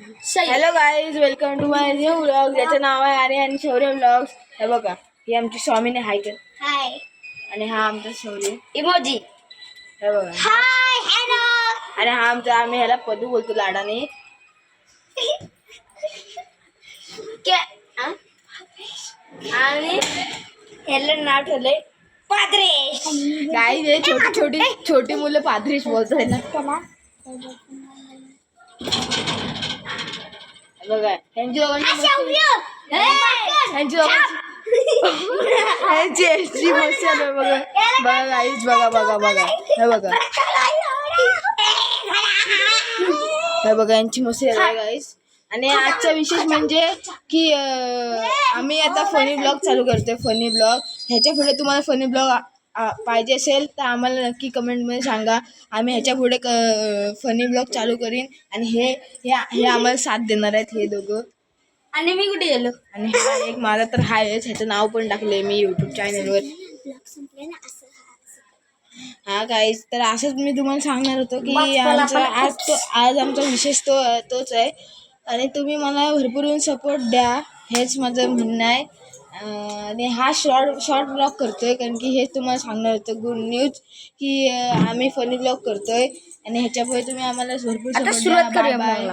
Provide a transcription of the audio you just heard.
Hello guys, welcome to my new vlog. याचं नाव आहे आर्य आणि शौर्य व्लॉग्स. हे बघा, ही आमची स्वामीने हाय कर. हाय. आणि हा आमचा शौर्य इमोजी. हे बघा. Hi hello. आणि हा आमचा, आम्ही ह्याला पदू बोलतो लाडाने. आणि ह्याला नाव ठेवलंय पाद्रेश. गाईज, हे छोटी मुलं पाद्रेश बोलतात ना. बघा, ह्यांची मस्त बघा. बघा गाईज, बघा बघा बघा. हे बघा, हे बघा यांची मस्ती आहे गाईज. आणि आजचा विशेष म्हणजे की आम्ही आता फनी ब्लॉग चालू करतोय. फनी ब्लॉग, ह्याच्या पुढे तुम्हाला फनी ब्लॉग पाहिजे असेल तर आम्हाला नक्की कमेंटमध्ये सांगा. आम्ही ह्याच्या पुढे फनी ब्लॉग चालू करीन. आणि हे आम्हाला साथ देणार आहेत हे दोघं. आणि मी कुठे गेलो? आणि हा एक माझा तर हायच, ह्याचं नाव पण टाकलंय मी यूट्यूब चॅनलवर. हा गाईज, तर असंच मी तुम्हाला सांगणार होतो की आज आमचा विशेष तोच आहे. आणि तुम्ही मला भरपूर सपोर्ट द्या, हेच माझं म्हणणं आहे. आणि हा शॉर्ट ब्लॉग करतोय कारण की हेच तुम्हाला सांगणार होतं गुड न्यूज की आम्ही फनी ब्लॉग करतोय. आणि ह्याच्यापुढे तुम्ही आम्हाला भरपूर सपोर्ट द्या. Bye bye.